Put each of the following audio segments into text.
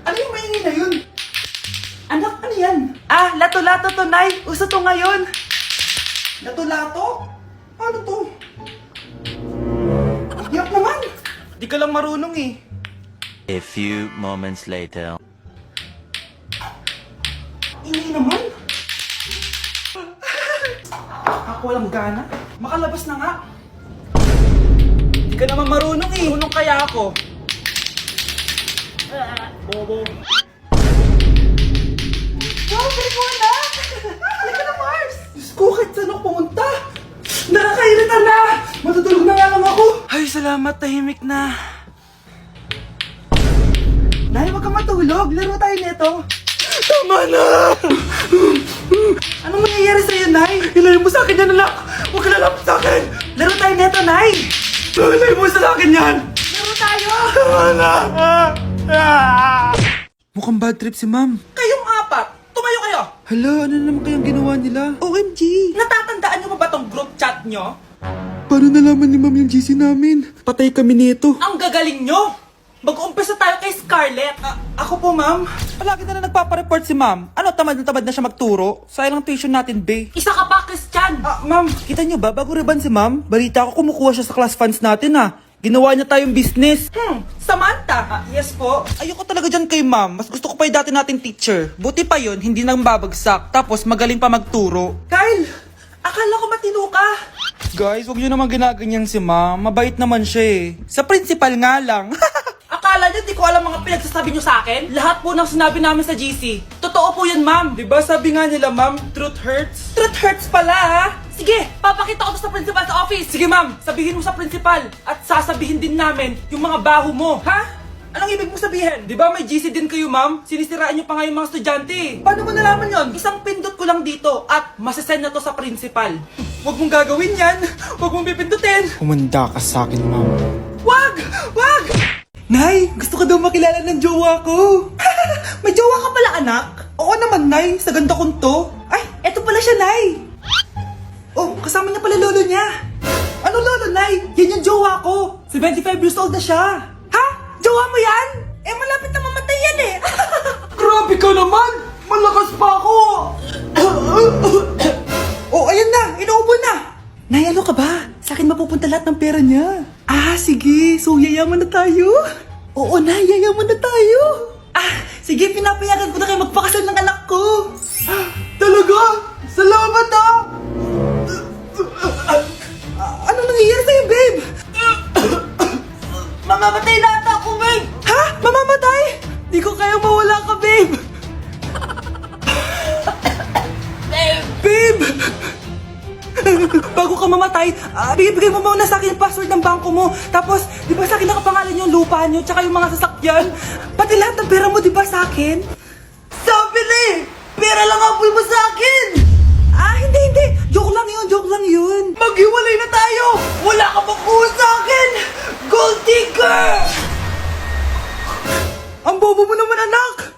Ano yung maingay na yun? Anak, ano yan? Ah, lato-lato to, Nay. Uso to ngayon. Lato-lato? Ano to? Yak naman. Di ka lang marunong eh. A few moments later. Ingay naman. Ako walang gana. Makalabas na nga. Di ka naman marunong eh. Marunong kaya ako. Bobo. Wow, galing mo na! Halika na, Mars! Diyos ko, kahit saan ako pumunta! Nakakairita na! Matutulog na nga lang ako! Ay, salamat, tahimik na. Nay, wag kang matulog. Laro tayo nito. Tama na! Anong nangyayari sa'yo, Nay? Ilayo mo sa akin yan, anak! Huwag ka lalapit sa akin! Laro tayo nito, Nay! Ilayo mo sa akin yan! Laro tayo! Tama na! Mukhang bad trip si ma'am. Kayong apat, tumayo kayo! Hala, ano naman kayang ginawa nila? OMG! Natatandaan nyo ba tong group chat nyo? Paano nalaman ni ma'am yung GC namin? Patay kami nito. Ang gagaling nyo! Mag-uumpisa tayo kay Scarlett. Ako po, ma'am. Palagi na nagpapareport si ma'am. Ano, tamad na siya magturo? Sayang lang tuition natin, be. Isa ka pa, Christian! Ma'am, kita niyo ba, bago reban si ma'am, balita ko kumukuha siya sa class funds natin, Ginawa niya tayong business. Samantha! Yes po. Ayoko talaga dyan kay ma'am. Mas gusto ko pa yung dati nating teacher. Buti pa yun, hindi nang babagsak. Tapos magaling pa magturo. Kyle! Akala ko matino ka! Guys, huwag niyo naman ginaganyan si ma'am. Mabait naman siya eh. Sa principal nga lang. Akala niyo di ko alam mga pinagsasabi niyo sa akin? Lahat po ng sinabi namin sa GC. Totoo po yan, ma'am. Diba sabi nga nila ma'am, truth hurts? Truth hurts pala, ha? Sige, papakita ko to sa principal sa office. Sige, ma'am. Sabihin mo sa principal. At sasabihin din namin yung mga baho mo. Ha? Anong ibig mo sabihin? Di ba may GC din kayo ma'am? Sinisiraan niyo pa nga yung mga estudyante. Paano mo nalaman yon? Isang pindot ko lang dito at masasend na to sa principal. Huwag mong gagawin yan. Huwag mong pipindutin. Humanda ka sa akin, ma'am. Wag! Wag! Nay, gusto ko daw makilala ng jowa ko. May jowa ka pala, anak? Oo naman, Nay. Sa ganda kong to. Ay, eto pala siya, Nay. Oh, kasama niya pala lolo niya. Ano lolo, Nay? Yan yung jowa ko. 75 years old na siya. Ha? Jowa mo yan? Eh, malapit na mamatay yan eh. Grabe ka naman! Malakas pa ako! Oh, ayan na. Inuubo na. Nay, ano ka ba? Sa akin mapupunta lahat ng pera niya. Ah, sige. So, yayaman na tayo? Oo, Nay. Yayaman na tayo. Ah, sige. Pinapayagan ko na kayo magpakasal ng anak ko. Talaga? Salamat Ano nangyayari sa'yo, babe? Mamamatay na ata ako, babe! Ha? Mamamatay? Di ko kaya mawala ka, babe! Babe! Bago ka mamatay, bigay mo muna sa akin yung password ng bangko mo. Tapos, di ba sa akin nakapangalan yung lupa nyo, tsaka yung mga sasakyan? Pati lahat ng pera mo, di ba sa akin? Sabi na eh! Pera lang ang mo sa akin! Ah, hindi. Joke lang yun. Maghiwalay na tayo! Wala ka makuha sa akin! Gold digger! Ang bobo mo naman, anak!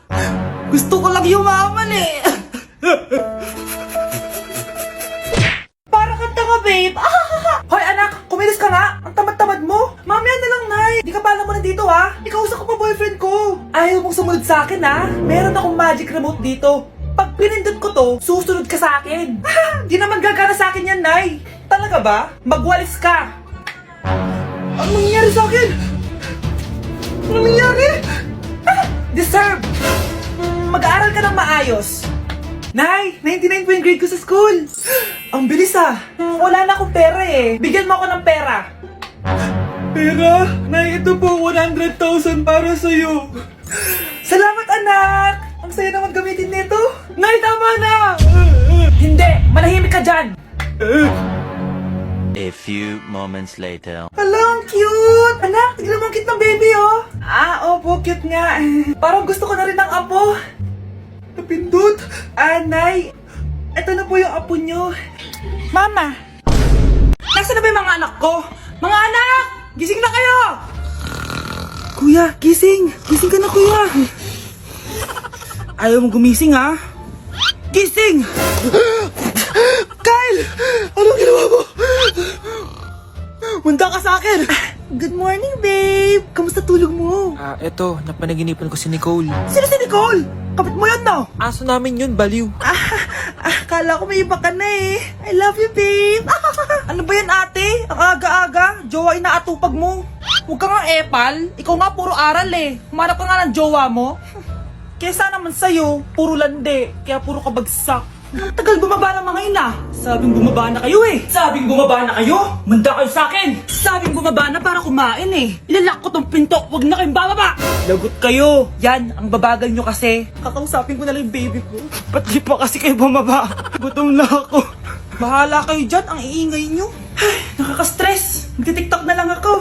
Gusto ko lang yumaman eh! Para kang tanga, babe! Hoy, anak! Kumilis ka nga! Ang tamad-tamad mo! Mamaya na lang, Nay! Di ka pala mo nandito, ha? Ikausap ko pa boyfriend ko! Ayaw mong sumunod sa akin, ha? Meron akong magic remote dito. Pag pinindot ko to, susunod ka sa akin. Di naman gagana sa akin yan, Nay. Talaga ba? Magwalis ka. Anong nangyayari sa akin? Anong nangyayari? Deserve. Mag-aaral ka ng maayos. Nay, 99 po yung grade ko sa school. Ang bilis wala na akong pera eh. Bigyan mo ako ng pera. Pera? Nay, ito po 100,000 para sa'yo. Salamat, anak. Ang saya naman gamitin nito. Nay, tama na. Hindi, manahimik ka dyan. A few moments later. Hala, ang cute! Anak, tignan mo ang cute ng baby, oh! Ah, opo, cute nga. Parang gusto ko na rin ng apo. Napindot. Nay, eto na po yung apo nyo. Mama! Nasaan na ba yung mga anak ko? Mga anak! Gising na kayo! Kuya, gising! Gising ka na, kuya! Ayaw mong gumising, ha? Gising! Kyle! Anong ginawa mo? Munda ka sa akin! Good morning, babe! Kamusta tulog mo? Eto, napanaginipan ko si Nicole. Sino si Nicole? Kapit mo yun, no? Aso namin yun, baliw. Kala ko may iba ka na eh. I love you, babe! Ano ba yan, ate? Ang aga-aga. Jowa inaatupag mo. Huwag ka nga epal. Ikaw nga puro aral eh. Humanap ka nga ng jowa mo. Kesa naman sa'yo, puro lande. Kaya puro kabagsak. Ang tagal bumaba ng mga ina. Sabing bumaba na kayo eh. Sabing bumaba na kayo. Manda kayo sa akin. Sabing bumaba na para kumain eh. Ilalak ko tong pinto. Huwag na kayong bababa. Lagot kayo. Yan, ang babagal nyo kasi. Kakausapin ko na lang yung baby ko. Ba't di pa kasi kayo bumaba? Gutom na ako. Bahala kayo dyan. Ang iingay nyo. Ay, nakaka-stress. Magti-tiktok na lang ako.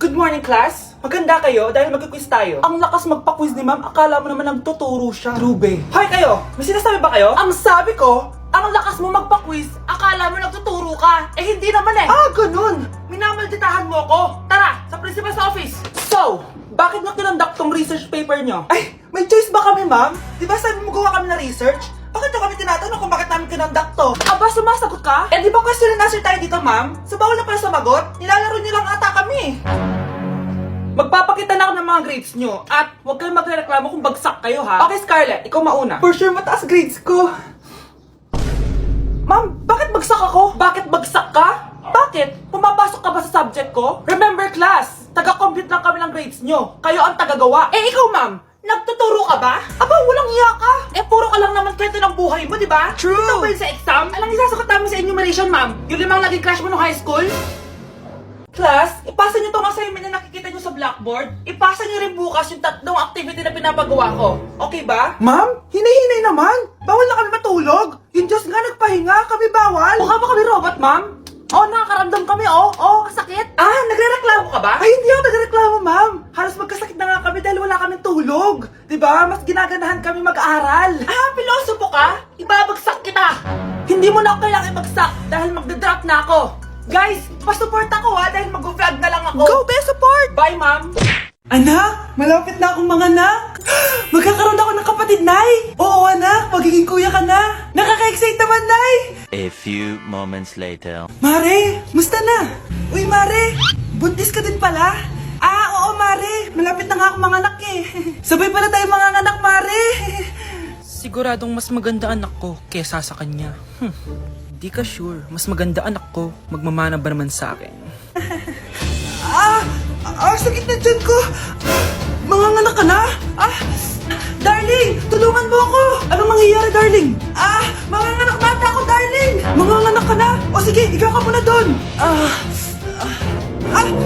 Good morning, class! Maganda kayo dahil magka-quiz tayo. Ang lakas magpa-quiz ni ma'am, akala mo naman nagtuturo siya. Trube. Hoy kayo! May sinasabi ba kayo? Ang sabi ko, ang lakas mo magpa-quiz, akala mo nagtuturo ka. Eh hindi naman eh. Ganun! Minamalditahan mo ako. Tara, sa principal's office. So, bakit nyo kinonduct tong research paper nyo? Ay, may choice ba kami, ma'am? Di ba sabi mo gawa kami na research? Bakit nyo kami tinatanong kung bakit namin kinonduct to? Aba, sumasagot ka? Eh, di ba question and answer tayo dito, ma'am? So, bawal na pala sumagot? Nilalaro nyo lang ata kami. Magpapakita na ako ng mga grades nyo at huwag kayong magreklamo kung bagsak kayo, ha? Okay, Scarlett, ikaw mauna. For sure, mataas grades ko. Ma'am, bakit bagsak ako? Bakit bagsak ka? Bakit? Pumapasok ka ba sa subject ko? Remember, class, taga-compute lang kami ng grades nyo. Kayo ang taga-gawa. Eh, ikaw, ma'am, nagtuturo ka ba? Aba, walang hiya ka. Eh, puro ka lang naman kwento ng buhay mo, di ba? True. Ito ba yun sa exam? Alang isasagot namin sa enumeration, ma'am. Yung limang naging crush mo nung high school? Class, ipasa nyo tong assignment na nakikita nyo sa blackboard. Ipasa nyo rin bukas yung tatlong activity na pinapagawa ko. Okay ba? Ma'am, hinay-hinay naman. Bawal na kami matulog. Yung Diyos nga nagpahinga, kami bawal. Mukha ba kami robot, ma'am? Nakakaramdam kami, kasakit. Nagre-reklamo ka ba? Ay, hindi ako nagre-reklamo, ma'am. Halos magkasakit na nga kami dahil wala kaming tulog. Diba? Mas ginaganahan kami mag-aral. Pilosopo ka? Ibabagsak kita. Hindi mo na ako kailangang ibagsak dahil magda-drop na ako. Guys, pa-support ako dahil mag-vlog na lang ako. Go, best support! Bye, ma'am! Anak, malapit na akong mga anak. Magkakaroon ako ng kapatid, Nay. Oo, anak, magiging kuya ka na. Nakaka-excite naman, Nay. A few moments later. Mare, musta na? Uy, Mare, buntis ka din pala? Oo, Mare, malapit na nga akong mga anak eh. Sabay pala tayo mga anak, Mare. Siguradong mas maganda anak ko kesa sa kanya. Di ka sure, mas maganda anak ko, magmamana ba naman sa akin? Sakit na dyan ko. Manganganak ka na? Darling, tulungan mo ako. Anong mangyayari, darling? Manganganak na ata ako, darling. Manganganak ka na? O sige, ikaw ka muna doon.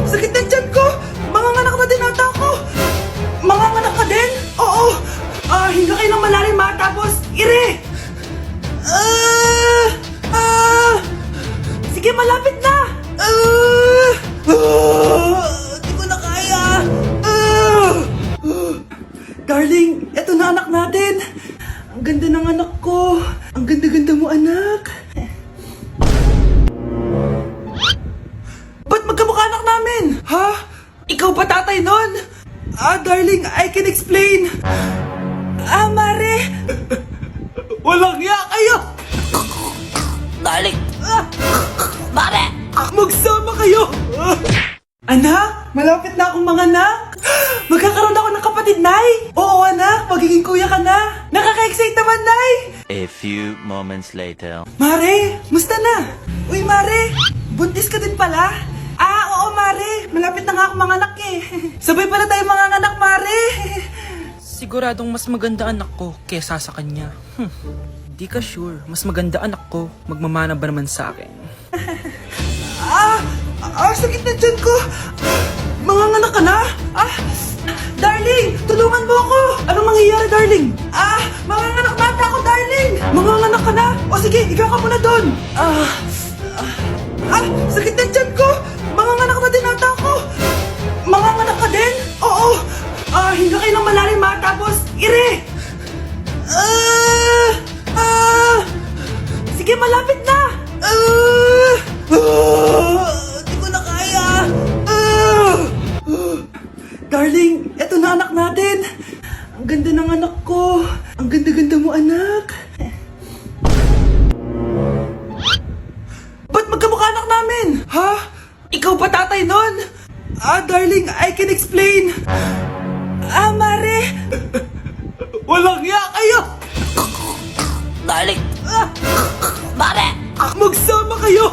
Sakit na dyan ko. Manganganak na din ata ako. Manganganak ka din? Oo. Hinga kayo ng malalim, tapos ire. Sige, malapit na! Di ko na kaya! Darling, eto na anak natin! Ang ganda ng anak ko! Ang ganda-ganda mo, anak! Ba't magkamukha anak namin? Ha? Ikaw ba tatay nun? Darling, I can explain! Mare! Walang hiya kayo! Darling! Mare! Magsama kayo! Anak, malapit na akong mga anak. Magkakaroon ako ng kapatid, Nay. Oo, anak, magiging kuya ka na. Nakaka-excite naman, Nay. A few moments later. Mare, musta na? Uy, Mare, buntis ka din pala? Oo, Mare, malapit na nga akong mga anak eh. Sabay pala tayo mga anak, Mare. Siguradong mas maganda anak ko kesa sa kanya. Di ka sure, mas maganda anak ko, magmamana ba naman sa akin? Sakit na dyan ko. Manganganak ka na? Darling, tulungan mo ako. Anong mangyayari, darling? Manganganak na ata ako, darling. Manganganak ka na? O sige, ikaw ka muna doon. Sakit na dyan ko. Manganganak na din ata ako. Manganganak ka din? Oo. Hinga kayo ng malalim, tapos ire. Sige, malapit na. Di ko na kaya. Darling, eto na anak natin. Ang ganda ng anak ko. Ang ganda-ganda mo, anak. Ikaw ba tatay nun? Darling, I can explain. Mare. Walang hiya kayo. Darling! Mare! Magsama kayo.